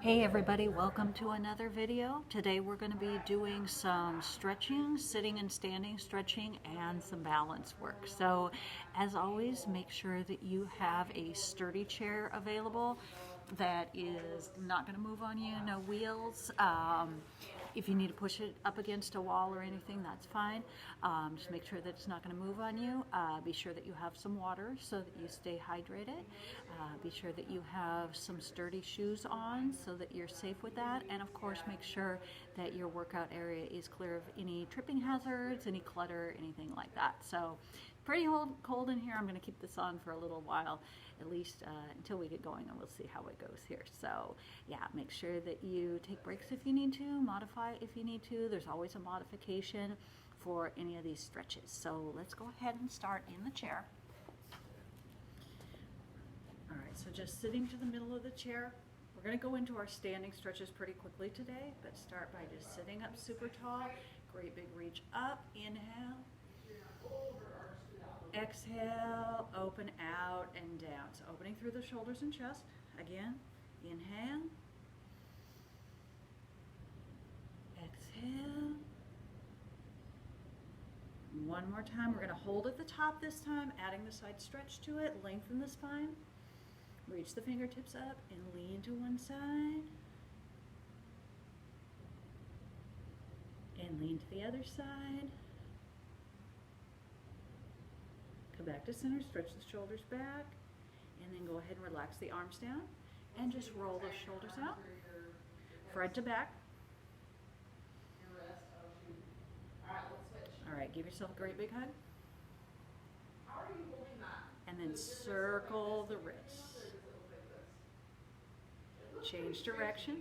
Hey everybody, welcome to another video. Today we're going to be doing some stretching, sitting and standing stretching, and some balance work. So as always, make sure that you have a sturdy chair available that is not going to move on you, no wheels. If you need to push it up against a wall or anything, that's fine. Just make sure that it's not going to move on you. Be sure that you have some water so that you stay hydrated. Be sure that you have some sturdy shoes on so that you're safe with that. And of course, make sure that your workout area is clear of any tripping hazards, any clutter, anything like that. So pretty cold in here. I'm going to keep this on for a little while, at least until we get going, and we'll see how it goes here. So yeah, make sure that you take breaks if you need to, modify if you need to. There's always a modification for any of these stretches. So let's go ahead and start in the chair. All right, so just sitting to the middle of the chair. We're going to go into our standing stretches pretty quickly today, but start by just sitting up super tall. Great big reach up, inhale. Exhale, open out and down. So opening through the shoulders and chest. Again, inhale. Exhale. One more time. We're going to hold at the top this time, adding the side stretch to it. Lengthen the spine. Reach the fingertips up and lean to one side. And lean to the other side. Come back to center, stretch the shoulders back, and then go ahead and relax the arms down, and just roll those shoulders out, front to back. All right, give yourself a great big hug. And then circle the wrists. Change direction.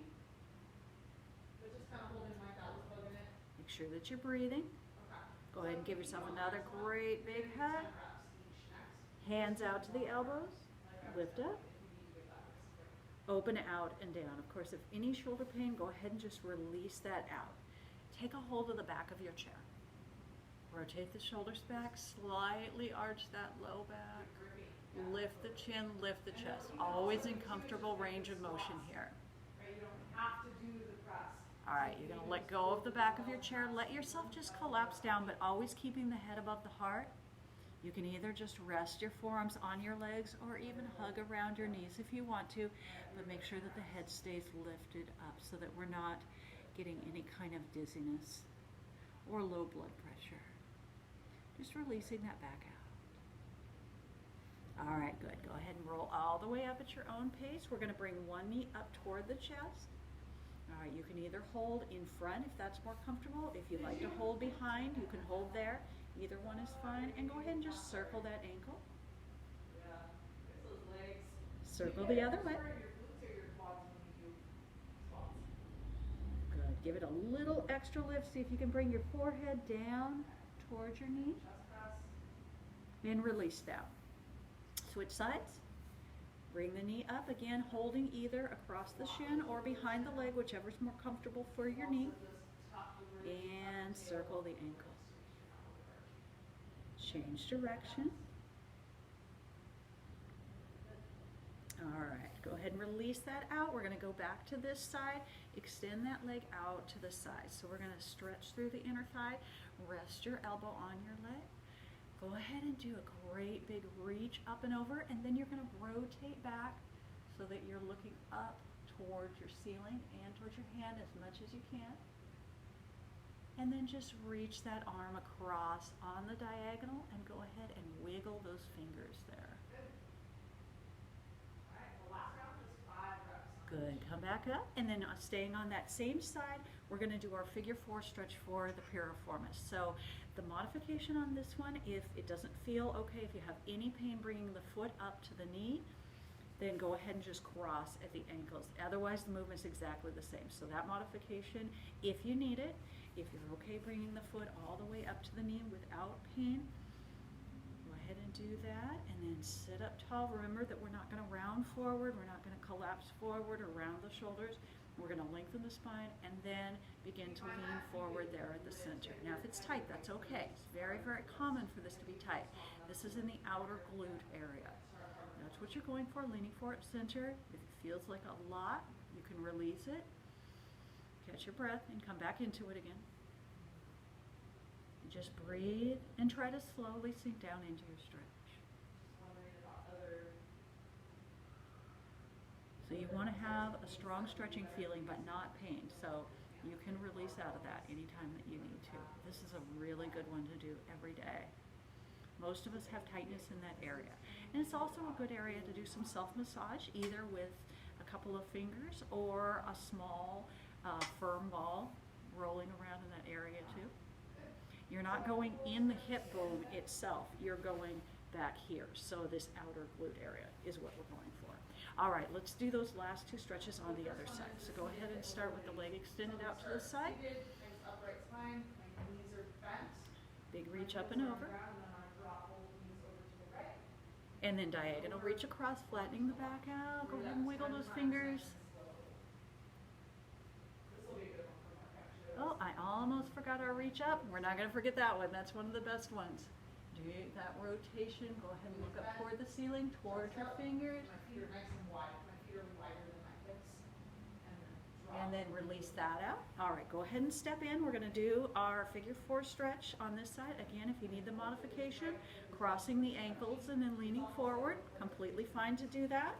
Make sure that you're breathing. Go ahead and give yourself another great big hug. Hands out to the elbows, lift up, open out and down. Of course, if any shoulder pain, go ahead and just release that out. Take a hold of the back of your chair. Rotate the shoulders back, slightly arch that low back. Lift the chin, lift the chest. Always in comfortable range of motion here. All right, you're gonna let go of the back of your chair. Let yourself just collapse down, but always keeping the head above the heart. You can either just rest your forearms on your legs or even hug around your knees if you want to, but make sure that the head stays lifted up so that we're not getting any kind of dizziness or low blood pressure. Just releasing that back out. All right, good. Go ahead and roll all the way up at your own pace. We're going to bring one knee up toward the chest. All right, you can either hold in front if that's more comfortable. If you like to hold behind, you can hold there. Either one is fine. And go ahead and just circle that ankle. Circle the other way. Good. Give it a little extra lift. See if you can bring your forehead down towards your knee. And release down. Switch sides. Bring the knee up again, holding either across the shin or behind the leg, whichever is more comfortable for your knee. And circle the ankle. Change direction. All right, go ahead and release that out. We're going to go back to this side, extend that leg out to the side. So we're going to stretch through the inner thigh, rest your elbow on your leg. Go ahead and do a great big reach up and over, and then you're going to rotate back so that you're looking up towards your ceiling and towards your hand as much as you can. And then just reach that arm across on the diagonal and go ahead and wiggle those fingers there. Good. Come back up, and then staying on that same side, we're going to do our figure 4 stretch for the piriformis. So the modification on this one, if it doesn't feel okay, if you have any pain bringing the foot up to the knee, then go ahead and just cross at the ankles. Otherwise, the movement's exactly the same. So that modification, if you need it, if you're okay bringing the foot all the way up to the knee without pain, go ahead and do that, and then sit up tall. Remember that we're not going to round forward, we're not going to collapse forward or round the shoulders. We're going to lengthen the spine and then begin to lean forward there at the center. Now if it's tight, that's okay. It's very, very common for this to be tight. This is in the outer glute area. That's what you're going for, leaning for at center. If it feels like a lot, you can release it, catch your breath, and come back into it again. Just breathe and try to slowly sink down into your stretch. So you want to have a strong stretching feeling but not pain. So you can release out of that anytime that you need to. This is a really good one to do every day. Most of us have tightness in that area. And it's also a good area to do some self-massage, either with a couple of fingers or a small firm ball rolling around in that area too. You're not going in the hip bone itself. You're going back here. So this outer glute area is what we're going for. All right, let's do those last two stretches on the other side. So go ahead and start with the leg extended out to the side. Upright spine, my knees are bent. Big reach up and over. And then diagonal reach across, flattening the back out. Go ahead and wiggle those fingers. Oh, I almost forgot our reach up. We're not going to forget that one. That's one of the best ones. Do that rotation. Go ahead and look up toward the ceiling, towards your fingers. My feet are nice and wide. My feet are wider than my hips. And then release that out. All right, go ahead and step in. We're going to do our figure 4 stretch on this side. Again, if you need the modification, crossing the ankles and then leaning forward. Completely fine to do that.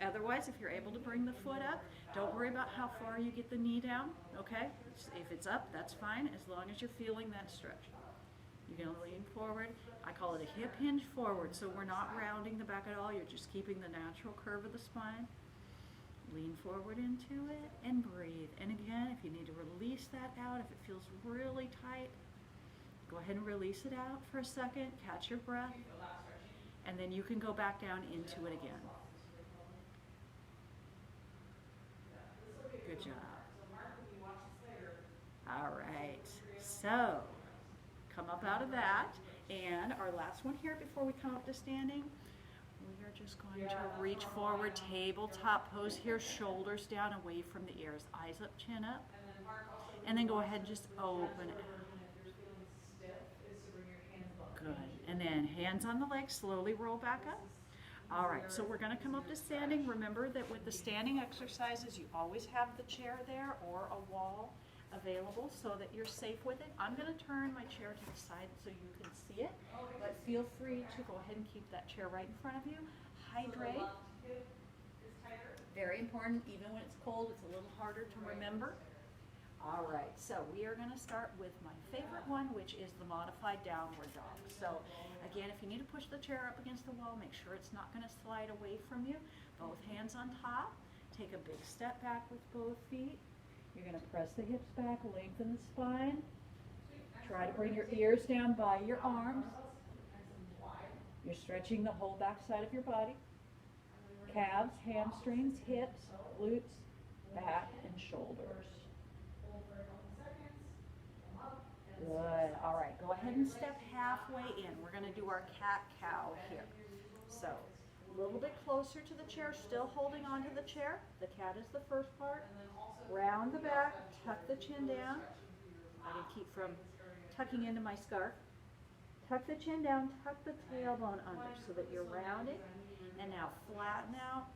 Otherwise, if you're able to bring the foot up, don't worry about how far you get the knee down, okay? If it's up, that's fine, as long as you're feeling that stretch. You're going to lean forward. I call it a hip hinge forward, so we're not rounding the back at all. You're just keeping the natural curve of the spine. Lean forward into it and breathe. And again, if you need to release that out, if it feels really tight, go ahead and release it out for a second. Catch your breath. And then you can go back down into it again. Good job. All right. So, come up out of that. And our last one here before we come up to standing, we are just going to reach forward, tabletop pose here, shoulders down away from the ears, eyes up, chin up. And then go ahead and just open it. Good. And then hands on the legs, slowly roll back up. All right, so we're going to come up to standing. Remember that with the standing exercises, you always have the chair there or a wall available so that you're safe with it. I'm going to turn my chair to the side so you can see it, but feel free to go ahead and keep that chair right in front of you. Hydrate. Very important, even when it's cold, it's a little harder to remember. All right, so we are going to start with my favorite one, which is the modified downward dog. So again, if you need to push the chair up against the wall, make sure it's not going to slide away from you. Both hands on top. Take a big step back with both feet. You're going to press the hips back, lengthen the spine. Try to bring your ears down by your arms. You're stretching the whole back side of your body. Calves, hamstrings, hips, glutes, back, and shoulders. Good. All right, go ahead and step halfway in. We're going to do our cat-cow here. So, a little bit closer to the chair, still holding onto the chair. The cat is the first part. Round the back, tuck the chin down. I can keep from tucking into my scarf. Tuck the chin down, tuck the tailbone under so that you're rounding. And now flatten out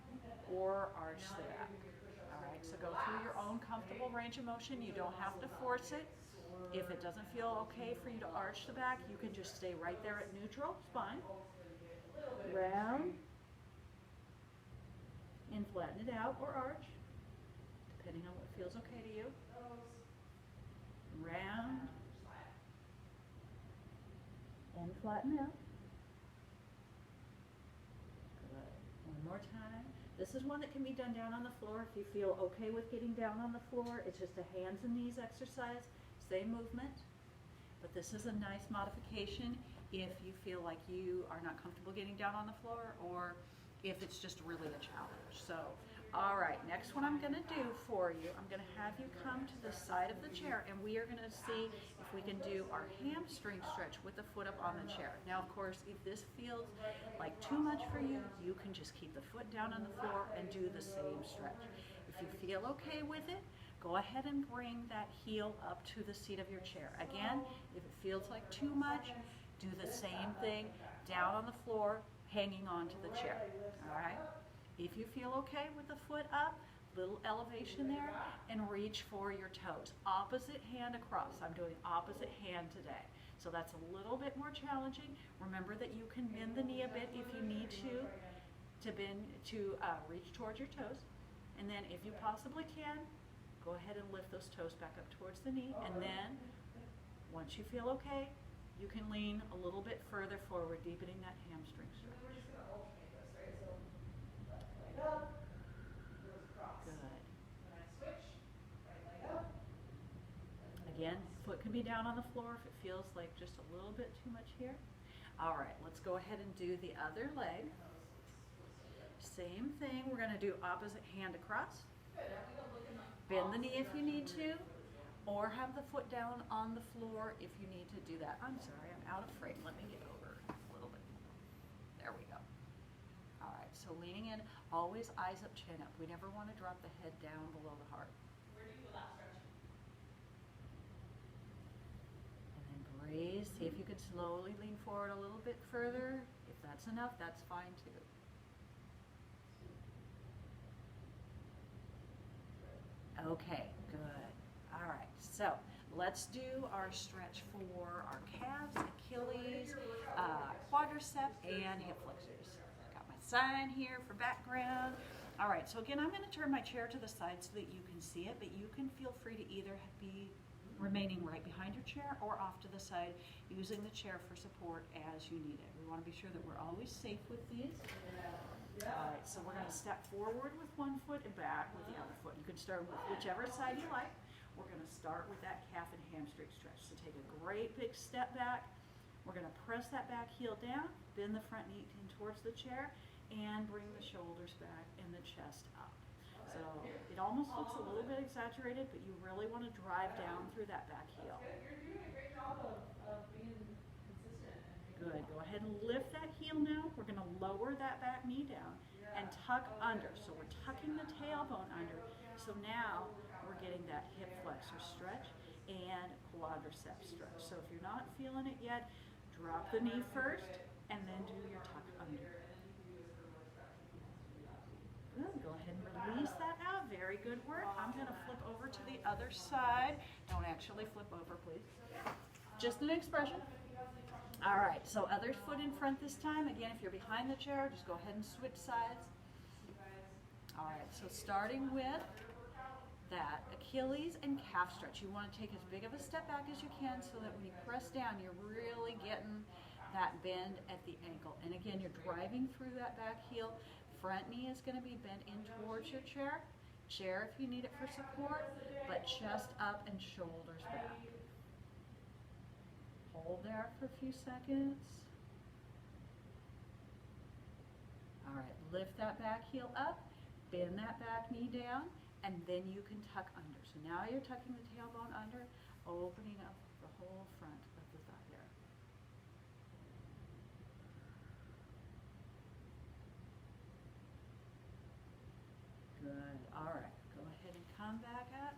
or arch the back. All right, so go through your own comfortable range of motion. You don't have to force it. If it doesn't feel okay for you to arch the back, you can just stay right there at neutral spine. Round. And flatten it out or arch, depending on what feels okay to you. Round. And flatten out. Good. One more time. This is one that can be done down on the floor if you feel okay with getting down on the floor. It's just a hands and knees exercise. Same movement, but this is a nice modification if you feel like you are not comfortable getting down on the floor or if it's just really a challenge. So, all right, next one I'm going to do for you, I'm going to have you come to the side of the chair and we are going to see if we can do our hamstring stretch with the foot up on the chair. Now, of course, if this feels like too much for you, you can just keep the foot down on the floor and do the same stretch. If you feel okay with it, go ahead and bring that heel up to the seat of your chair. Again, if it feels like too much, do the same thing, down on the floor, hanging on to the chair. All right? If you feel okay with the foot up, little elevation there, and reach for your toes. Opposite hand across. I'm doing opposite hand today. So that's a little bit more challenging. Remember that you can bend the knee a bit if you need to reach towards your toes. And then if you possibly can, go ahead and lift those toes back up towards the knee. And then once you feel okay, you can lean a little bit further forward, deepening that hamstring stretch. We're just gonna alternate this, right? So left leg up, goes across. Good. When I switch, right leg up. Again, foot can be down on the floor if it feels like just a little bit too much here. All right, let's go ahead and do the other leg. Same thing, we're gonna do opposite hand across. Good, and we don't look in the Bend the knee if you need to, or have the foot down on the floor if you need to do that. I'm sorry, I'm out of frame. Let me get over a little bit. There we go. All right, so leaning in, always eyes up, chin up. We never want to drop the head down below the heart. Where do you allow stretching? And then breathe. See if you can slowly lean forward a little bit further. If that's enough, that's fine too. Okay, good. All right, so let's do our stretch for our calves, Achilles, quadricep, and hip flexors. Got my sign here for background. All right, so again, I'm going to turn my chair to the side so that you can see it, but you can feel free to either be remaining right behind your chair or off to the side, using the chair for support as you need it. We want to be sure that we're always safe with these. All right, so we're going to step forward with one foot and back with the other foot. You can start with whichever side you like. We're going to start with that calf and hamstring stretch. So take a great big step back. We're going to press that back heel down, bend the front knee in towards the chair, and bring the shoulders back and the chest up. So it almost looks a little bit exaggerated, but you really want to drive down through that back heel. You're doing a great job of being consistent. Good. Go ahead and lift that heel now. We're going to lower that back knee down and tuck under. So we're tucking the tailbone under. So now we're getting that hip flexor stretch and quadricep stretch. So if you're not feeling it yet, drop the knee first and then do your tuck under. Good. Go ahead and release that out. Very good work. I'm going to flip over to the other side. Don't actually flip over, please. Just an expression. All right, so other foot in front this time. Again, if you're behind the chair, just go ahead and switch sides. All right, so starting with that Achilles and calf stretch. You want to take as big of a step back as you can so that when you press down, you're really getting that bend at the ankle. And again, you're driving through that back heel. Front knee is going to be bent in towards your chair. Chair if you need it for support, but chest up and shoulders back. Hold there for a few seconds. All right, lift that back heel up, bend that back knee down, and then you can tuck under. So now you're tucking the tailbone under, opening up the whole front of the thigh there. Good. All right, go ahead and come back up.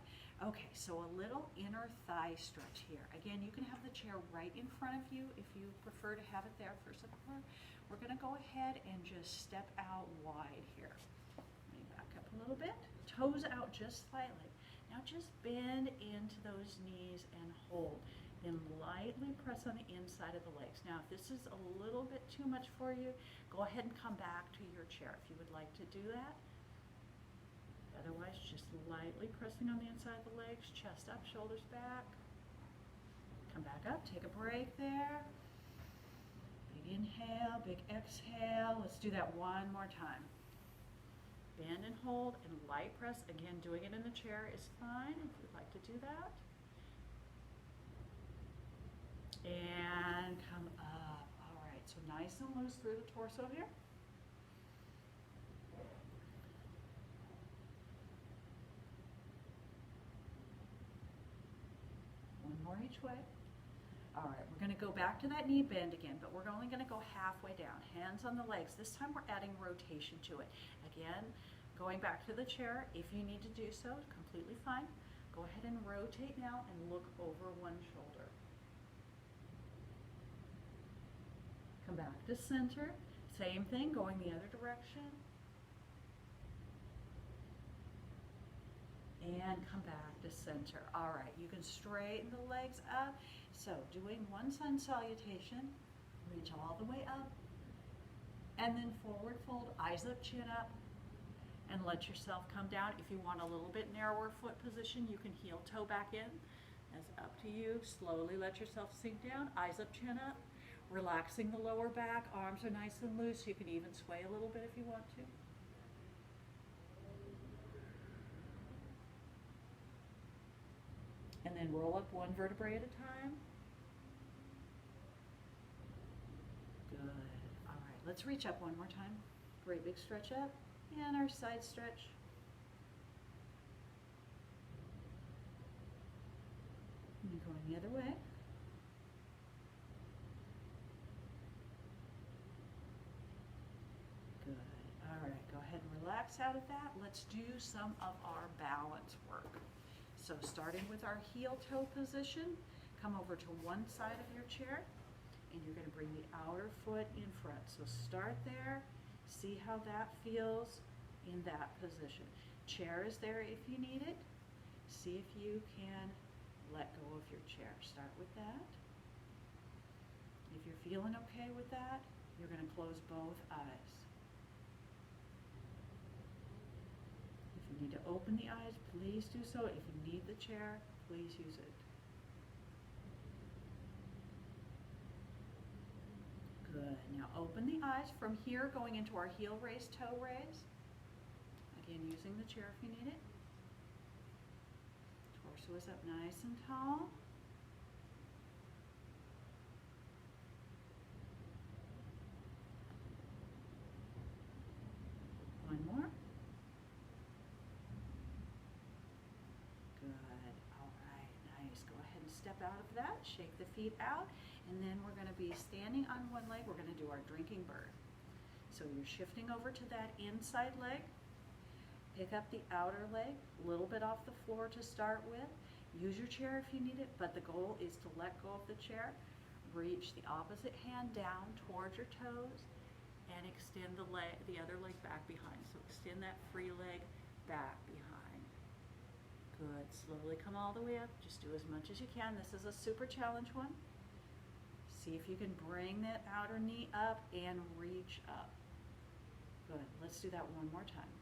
Okay, so a little inner thigh stretch here. Again, you can have the chair right in front of you if you prefer to have it there for support. We're going to go ahead and just step out wide here. Let me back up a little bit. Toes out just slightly. Now just bend into those knees and hold. Then lightly press on the inside of the legs. Now, if this is a little bit too much for you, go ahead and come back to your chair if you would like to do that. Otherwise, just lightly pressing on the inside of the legs, chest up, shoulders back. Come back up, take a break there. Big inhale, big exhale. Let's do that one more time. Bend and hold and light press. Again, doing it in the chair is fine if you'd like to do that. And come up. All right, so nice and loose through the torso here. One more each way. All right, we're going to go back to that knee bend again, but we're only going to go halfway down. Hands on the legs. This time we're adding rotation to it. Again, going back to the chair. If you need to do so, completely fine. Go ahead and rotate now and look over one shoulder. Come back to center. Same thing, going the other direction. and come back to center. All right, you can straighten the legs up. So doing one sun salutation, reach all the way up, and then forward fold, eyes up, chin up, and let yourself come down. If you want a little bit narrower foot position, you can heel toe back in. That's up to you. Slowly let yourself sink down, eyes up, chin up, relaxing the lower back, arms are nice and loose. You can even sway a little bit if you want to. And then roll up one vertebrae at a time. Good. All right, let's reach up one more time. Great big stretch up. And our side stretch. And going the other way. Good. All right, go ahead and relax out of that. Let's do some of our balance work. So starting with our heel toe position, come over to one side of your chair and you're going to bring the outer foot in front. So start there, see how that feels in that position. Chair is there if you need it. See if you can let go of your chair. Start with that. If you're feeling okay with that, you're going to close both eyes. If you need to open the eyes, please do so. If you need the chair, please use it. Good. Now open the eyes from here, going into our heel raise, toe raise. Again, using the chair if you need it. Torso is up nice and tall. One more. Good. All right, nice. Go ahead and step out of that. Shake the feet out. And then we're going to be standing on one leg. We're going to do our drinking bird. So you're shifting over to that inside leg. Pick up the outer leg, a little bit off the floor to start with. Use your chair if you need it, but the goal is to let go of the chair. Reach the opposite hand down towards your toes and extend the other leg back behind. So extend that free leg back behind. Good. Slowly come all the way up. Just do as much as you can. This is a super challenge one. See if you can bring that outer knee up and reach up. Good. Let's do that one more time.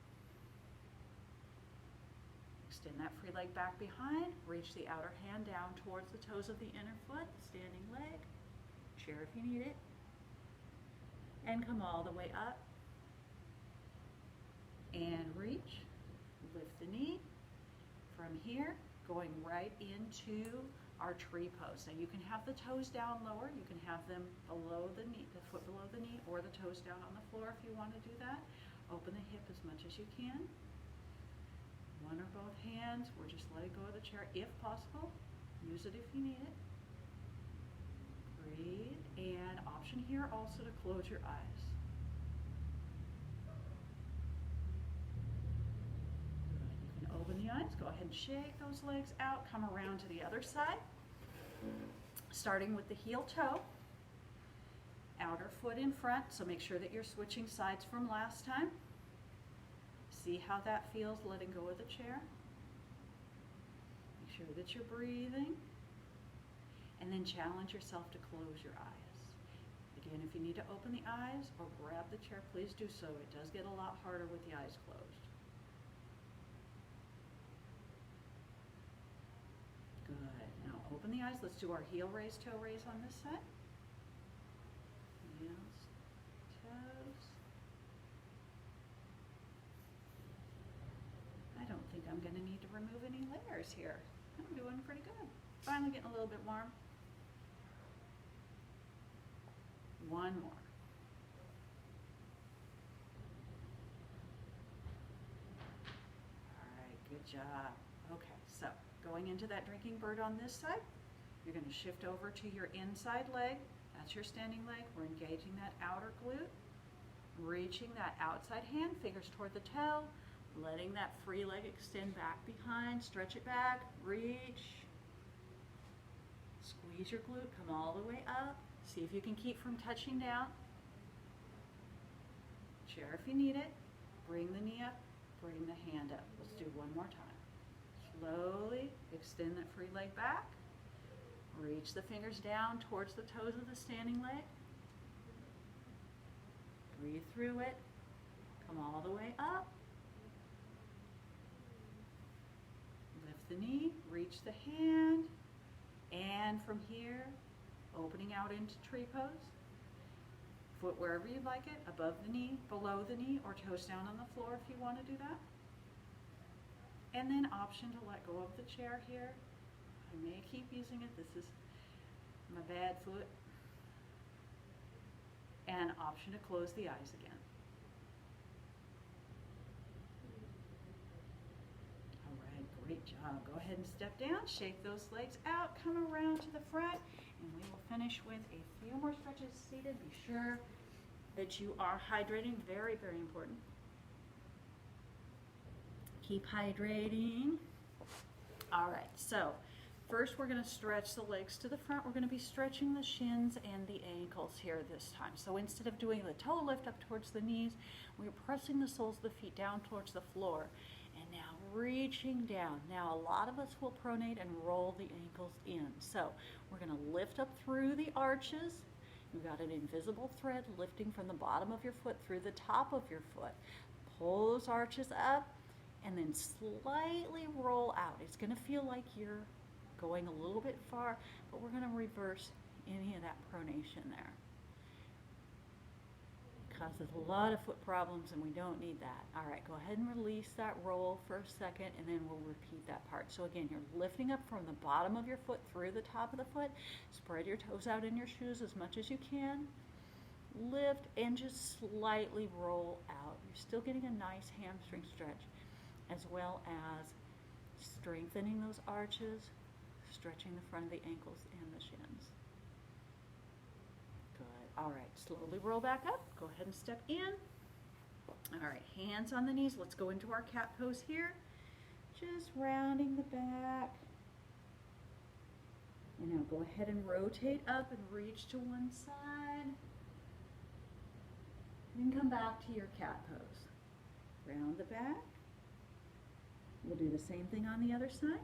Extend that free leg back behind. Reach the outer hand down towards the toes of the inner foot. Standing leg. Chair if you need it. And come all the way up. And reach. Lift the knee. From here, going right into our tree pose. Now you can have the toes down lower. You can have them below the knee, the foot below the knee, or the toes down on the floor if you want to do that. Open the hip as much as you can. One or both hands. We're just letting go of the chair if possible. Use it if you need it. Breathe. And option here also to close your eyes. Good. You can open the eyes. Go ahead and shake those legs out. Come around to the other side. Starting with the heel toe. Outer foot in front. So make sure that you're switching sides from last time. See how that feels, letting go of the chair. Make sure that you're breathing. And then challenge yourself to close your eyes. Again, if you need to open the eyes or grab the chair, please do so. It does get a lot harder with the eyes closed. Good. Now open the eyes. Let's do our heel raise, toe raise on this side. Heels, toes. I don't think I'm going to need to remove any layers here. I'm doing pretty good. Finally getting a little bit warm. One more. All right, good job. Okay, so going into that drinking bird on this side, you're going to shift over to your inside leg. That's your standing leg. We're engaging that outer glute. Reaching that outside hand, fingers toward the toe. Letting that free leg extend back behind, stretch it back, reach. Squeeze your glute, come all the way up. See if you can keep from touching down. Chair if you need it. Bring the knee up, bring the hand up. Let's do one more time. Extend that free leg back. Reach the fingers down towards the toes of the standing leg. Breathe through it. Come all the way up. Lift the knee, reach the hand, and from here, opening out into tree pose. Foot wherever you like it, above the knee, below the knee, or toes down on the floor if you want to do that. And then option to let go of the chair here. I may keep using it. This is my bad foot. And option to close the eyes again. All right, great job. Go ahead and step down, shake those legs out, come around to the front, and we will finish with a few more stretches seated. Be sure that you are hydrating, very, very important. Keep hydrating. All right, so first we're going to stretch the legs to the front. We're going to be stretching the shins and the ankles here this time. So instead of doing the toe lift up towards the knees, we're pressing the soles of the feet down towards the floor. And now reaching down. Now a lot of us will pronate and roll the ankles in. So we're going to lift up through the arches. You've got an invisible thread lifting from the bottom of your foot through the top of your foot. Pull those arches up and then slightly roll out. It's going to feel like you're going a little bit far, but we're going to reverse any of that pronation there. Causes a lot of foot problems and we don't need that. All right, go ahead and release that roll for a second and then we'll repeat that part. So again, you're lifting up from the bottom of your foot through the top of the foot. Spread your toes out in your shoes as much as you can. Lift and just slightly roll out. You're still getting a nice hamstring stretch, as well as strengthening those arches, stretching the front of the ankles and the shins. Good. All right, slowly roll back up. Go ahead and step in. All right, hands on the knees. Let's go into our cat pose here. Just rounding the back. And now go ahead and rotate up and reach to one side. Then come back to your cat pose. Round the back. We'll do the same thing on the other side.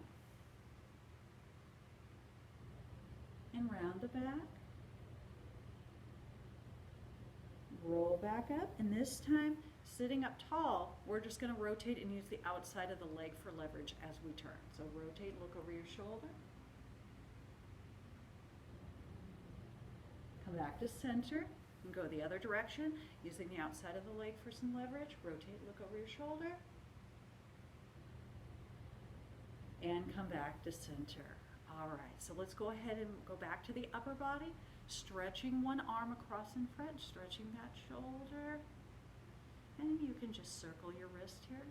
And round the back. Roll back up, and this time, sitting up tall, we're just going to rotate and use the outside of the leg for leverage as we turn. So rotate, look over your shoulder. Come back to center and go the other direction, using the outside of the leg for some leverage. Rotate, look over your shoulder. And come back to center. All right, so let's go ahead and go back to the upper body, stretching one arm across in front, stretching that shoulder. And you can just circle your wrist here.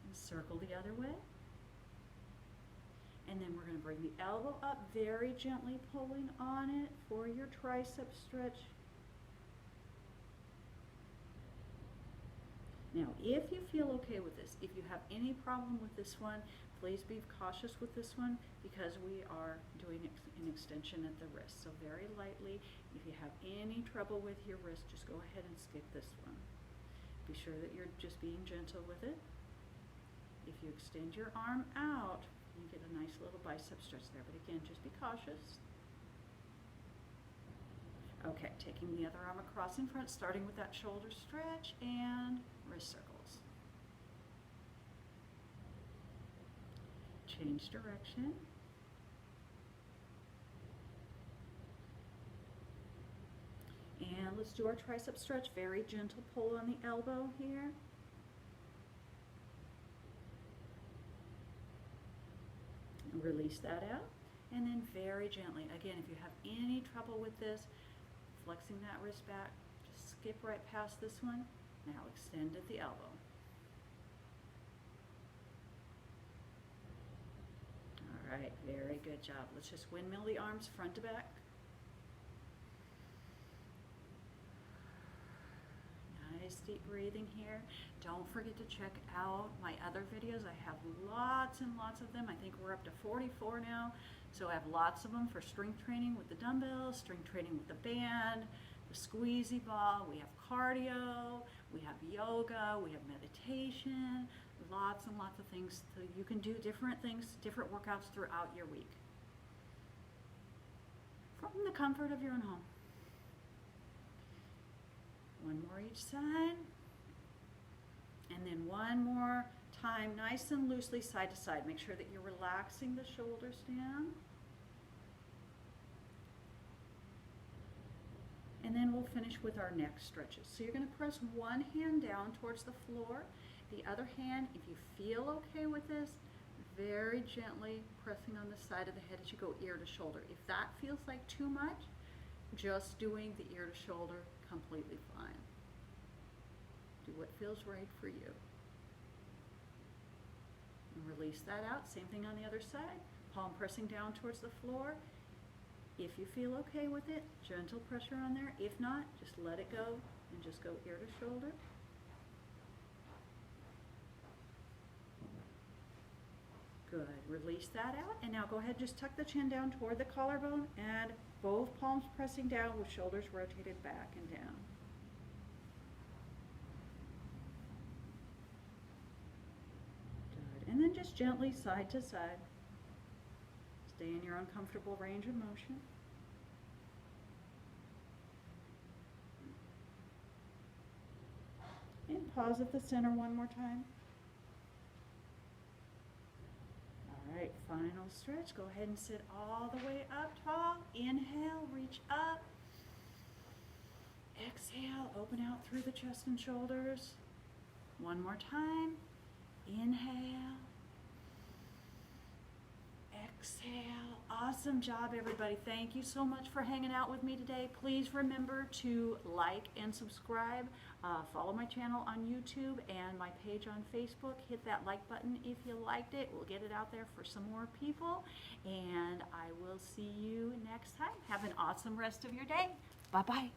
And circle the other way. And then we're going to bring the elbow up, very gently pulling on it for your tricep stretch. Now, if you feel okay with this, if you have any problem with this one, please be cautious with this one because we are doing an extension at the wrist. So very lightly, if you have any trouble with your wrist, just go ahead and skip this one. Be sure that you're just being gentle with it. If you extend your arm out, you get a nice little bicep stretch there, but again, just be cautious. Okay, taking the other arm across in front, starting with that shoulder stretch and wrist circles. Change direction. And let's do our tricep stretch. Very gentle pull on the elbow here. Release that out. And then very gently, again, if you have any trouble with this, flexing that wrist back, just skip right past this one. Now extend at the elbow. All right, very good job. Let's just windmill the arms front to back. Nice deep breathing here. Don't forget to check out my other videos. I have lots and lots of them. I think we're up to 44 now. So I have lots of them for strength training with the dumbbells, strength training with the band, the squeezy ball. We have cardio, we have yoga, we have meditation, lots and lots of things. So you can do different things, different workouts throughout your week. From the comfort of your own home. One more each side. And then one more time, nice and loosely side to side. Make sure that you're relaxing the shoulders down. And then we'll finish with our neck stretches. So you're going to press one hand down towards the floor. The other hand, if you feel okay with this, very gently pressing on the side of the head as you go ear to shoulder. If that feels like too much, just doing the ear to shoulder, completely fine. Do what feels right for you. And release that out. Same thing on the other side. Palm pressing down towards the floor. If you feel okay with it, gentle pressure on there. If not, just let it go and just go ear to shoulder. Good. Release that out. And now go ahead, just tuck the chin down toward the collarbone and both palms pressing down with shoulders rotated back and down. Good. And then just gently side to side. Stay in your uncomfortable range of motion. And pause at the center one more time. All right, final stretch. Go ahead and sit all the way up tall. Inhale, reach up. Exhale, open out through the chest and shoulders. One more time. Inhale. Exhale. Awesome job, everybody. Thank you so much for hanging out with me today. Please remember to like and subscribe. Follow my channel on YouTube and my page on Facebook. Hit that like button if you liked it. We'll get it out there for some more people. And I will see you next time. Have an awesome rest of your day. Bye-bye.